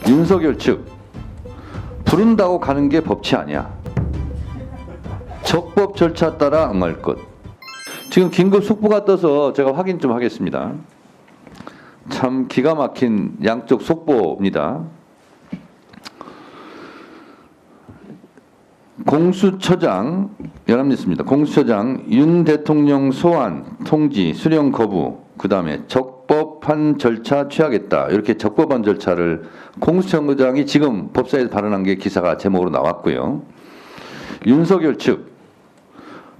윤석열 측 부른다고 가는 게 법치 아니야. 적법 절차 따라 응할 것. 지금 긴급 속보가 떠서 제가 확인 좀 하겠습니다. 참 기가 막힌 양쪽 속보입니다. 공수처장 연합뉴스입니다. 공수처장 윤 대통령 소환 통지 수령 거부 그 다음에 적법한 절차 취하겠다 이렇게 적법한 절차를 공수처장이 지금 법사위에서 발언한 게 기사가 제목으로 나왔고요. 윤석열 측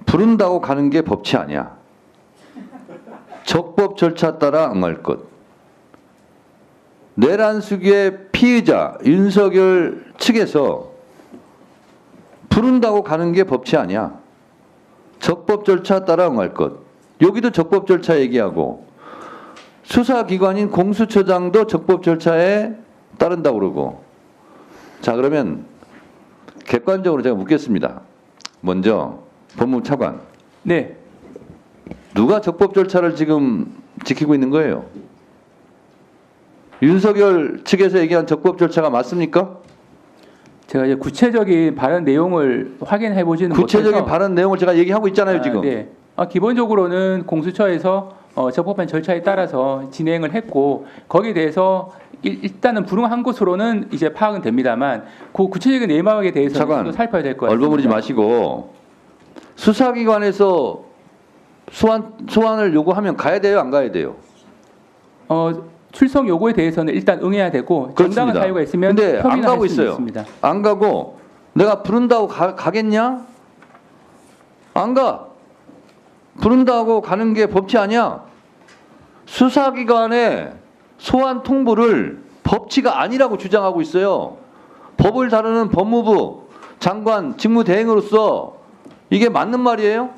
부른다고 가는 게 법치 아니야. 적법 절차 따라 응할 것. 내란 수기의 피의자 윤석열 측에서 부른다고 가는 게 법치 아니야. 적법 절차 따라 응할 것. 여기도 적법 절차 얘기하고 수사기관인 공수처장도 적법 절차에 따른다고 그러고. 자, 그러면 객관적으로 제가 묻겠습니다. 먼저 법무부 차관. 네. 누가 적법 절차를 지금 지키고 있는 거예요? 윤석열 측에서 얘기한 적법 절차가 맞습니까? 제가 이제 구체적인 발언 내용을 확인해 보지는 구체적인 못해서 발언 내용을 제가 얘기하고 있잖아요, 지금. 네. 기본적으로는 공수처에서 적법한 절차에 따라서 진행을 했고 거기에 대해서 일단은 불응한 것으로는 이제 파악은 됩니다만 그 구체적인 내막에 대해서는 잠깐, 또 살펴야 될 것 같습니다. 얼버무리지 마시고 수사기관에서 소환을 요구하면 가야 돼요, 안 가야 돼요? 출석 요구에 대해서는 일단 응해야 되고 정당한 그렇습니다. 사유가 있으면 근데 안 협의는 가고 할 수는 있어요. 있습니다. 안 가고 내가 부른다고 가겠냐? 안 가. 부른다고 가는 게 법치 아니야. 수사기관의 소환 통보를 법치가 아니라고 주장하고 있어요. 법을 다루는 법무부 장관 직무대행으로서 이게 맞는 말이에요?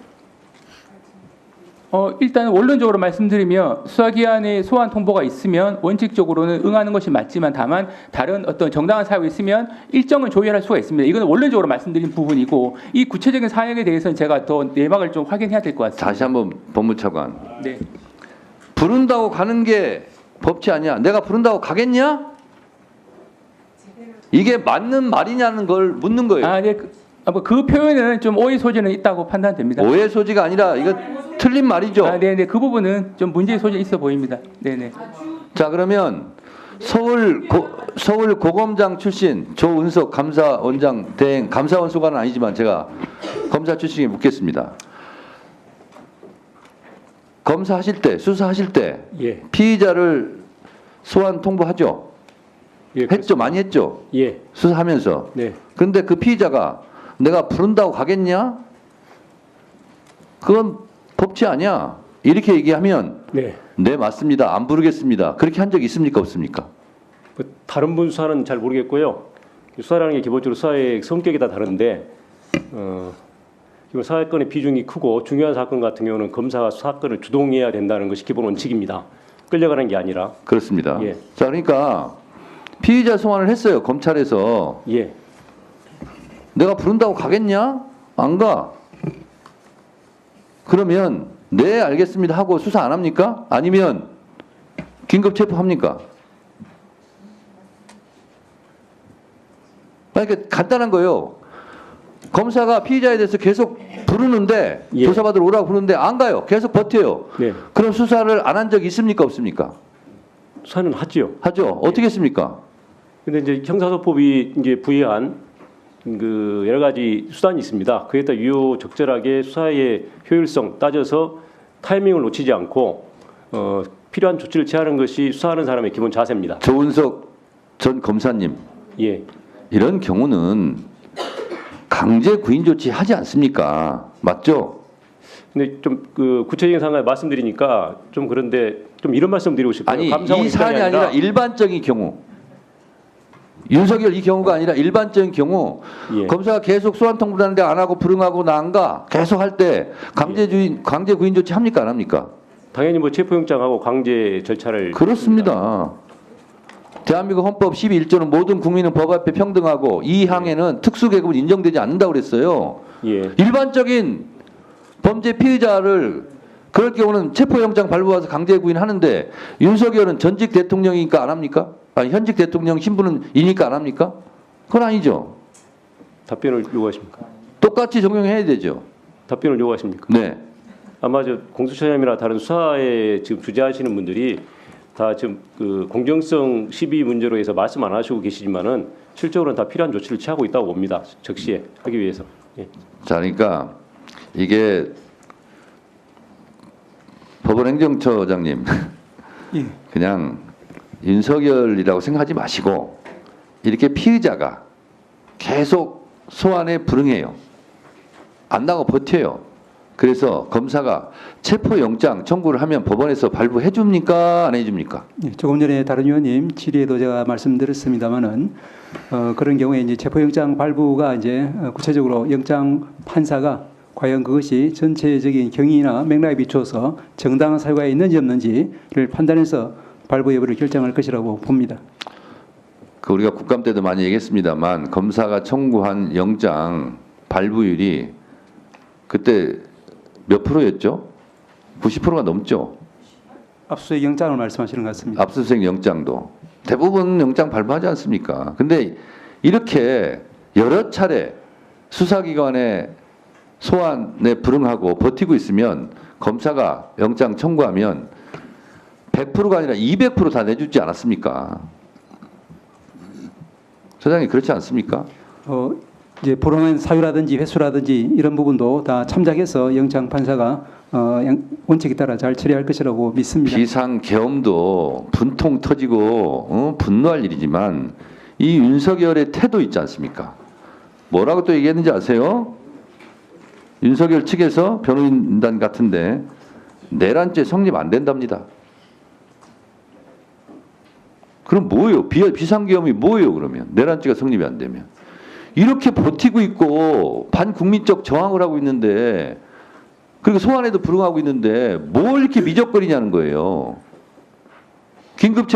일단 원론적으로 말씀드리면 수사기관의 소환 통보가 있으면 원칙적으로는 응하는 것이 맞지만 다만 다른 어떤 정당한 사유가 있으면 일정은 조율할 수가 있습니다. 이건 원론적으로 말씀드린 부분이고 이 구체적인 사항에 대해서는 제가 더 내막을 좀 확인해야 될 것 같습니다. 다시 한번 법무차관. 네. 부른다고 가는 게 법치 아니야. 내가 부른다고 가겠냐? 이게 맞는 말이냐는 걸 묻는 거예요. 네. 그 표현은 좀 오해 소지는 있다고 판단됩니다. 오해 소지가 아니라 이거 틀린 말이죠. 네네. 그 부분은 좀 문제의 소지 있어 보입니다. 네네. 자, 그러면 서울 고검장 출신 조은석 감사원장 대행 감사원 소관은 아니지만 제가 검사 출신에 묻겠습니다. 검사하실 때 수사하실 때 예. 피의자를 소환 통보하죠. 예, 했죠, 많이 했죠. 예. 수사하면서. 네. 그런데 그 피의자가 내가 부른다고 가겠냐? 그건 법치 아니야. 이렇게 얘기하면 네. 네, 맞습니다. 안 부르겠습니다. 그렇게 한 적 있습니까, 없습니까? 다른 분 수사는 잘 모르겠고요. 수사라는 게 기본적으로 수사의 성격이 다 다른데 이번 사건의 비중이 크고 중요한 사건 같은 경우는 검사가 사건을 주동해야 된다는 것이 기본 원칙입니다. 끌려가는 게 아니라. 그렇습니다. 예. 자, 그러니까 피의자 소환을 했어요, 검찰에서. 예. 내가 부른다고 가겠냐? 안 가. 그러면 네, 알겠습니다 하고 수사 안 합니까? 아니면 긴급 체포합니까? 그러니까 간단한 거예요. 검사가 피의자에 대해서 계속 부르는데 예. 조사받으러 오라고 부르는데 안 가요. 계속 버텨요. 네. 그럼 수사를 안 한 적 있습니까, 없습니까? 수사는 하지요. 하죠. 어떻게 했습니까? 근데 이제 형사소법이 이제 부여한 그 여러 가지 수단이 있습니다. 그에 따라 유효적절하게 수사의 효율성 따져서 타이밍을 놓치지 않고 필요한 조치를 취하는 것이 수사하는 사람의 기본 자세입니다. 조은석 전 검사님, 예. 이런 경우는 강제 구인 조치 하지 않습니까? 맞죠? 근데 좀 그 구체적인 상황을 말씀드리니까 좀 그런데 좀 이런 말씀드리고 싶어요. 아니, 감사원 이 사안이 입장이 아니라 일반적인 경우, 윤석열 이 경우가 아니라 일반적인 경우 예. 검사가 계속 소환 통보하는데 안 하고 불응하고 나 안 가 계속 할 때 강제 구인 조치 합니까, 안 합니까? 당연히 뭐 체포영장하고 강제 절차를 그렇습니다. 대한민국 헌법 12.1조는 모든 국민은 법 앞에 평등하고 이 항에는 특수계급은 인정되지 않는다고 그랬어요. 예. 일반적인 범죄 피의자를 그럴 경우는 체포영장 발부해서 강제 구인하는데 윤석열은 전직 대통령이니까 안 합니까? 아니, 현직 대통령 신분은 이니까 안 합니까? 그건 아니죠. 답변을 요구하십니까? 똑같이 적용해야 되죠. 답변을 요구하십니까? 네. 아마 저 공수처장이나 다른 수사에 지금 주재하시는 분들이 다 지금 그 공정성 시비 문제로 해서 말씀 안 하시고 계시지만은 실적으로는 다 필요한 조치를 취하고 있다고 봅니다. 적시에 하기 위해서. 예. 자, 그러니까 이게 법원행정처장님 예. 그냥 윤석열이라고 생각하지 마시고 이렇게 피의자가 계속 소환에 불응해요. 안 나고 버텨요. 그래서 검사가 체포영장 청구를 하면 법원에서 발부해 줍니까? 안 해줍니까? 예, 조금 전에 다른 의원님 질의에도 제가 말씀드렸습니다만은 그런 경우에 이제 체포영장 발부가 이제 구체적으로 영장 판사가 과연 그것이 전체적인 경위나 맥락에 비추어서 정당한 사유가 있는지 없는지를 판단해서 발부 여부를 결정할 것이라고 봅니다. 그 우리가 국감 때도 많이 얘기했습니다만 검사가 청구한 영장 발부율이 그때 몇 프로였죠? 90%가 넘죠. 압수수색 영장을 말씀하시는 것 같습니다. 압수수색 영장도 대부분 영장 발부하지 않습니까? 근데 이렇게 여러 차례 수사기관의 소환에 불응하고 버티고 있으면 검사가 영장 청구하면 100%가 아니라 200% 다 내주지 않았습니까? 소장님 그렇지 않습니까? 이제 불응한 사유라든지 횟수라든지 이런 부분도 다 참작해서 영장 판사가 원칙에 따라 잘 처리할 것이라고 믿습니다. 비상계엄도 분통 터지고 분노할 일이지만 이 윤석열의 태도 있지 않습니까? 뭐라고 또 얘기했는지 아세요? 윤석열 측에서 변호인단 같은데 내란죄 성립 안 된답니다. 그럼 뭐예요? 비상계엄이 뭐예요? 그러면 내란죄가 성립이 안 되면 이렇게 버티고 있고 반국민적 저항을 하고 있는데 그리고 소환에도 불응하고 있는데 뭘 이렇게 미적거리냐는 거예요. 긴급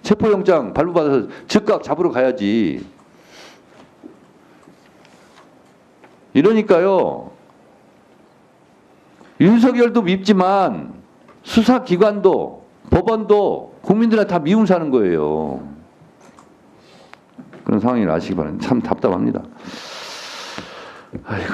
체포영장 발부받아서 즉각 잡으러 가야지. 이러니까요. 윤석열도 밉지만 수사기관도 법원도 국민들한테 다 미움사는 거예요. 그런 상황을 아시기 바랍니다. 참 답답합니다. 아이고.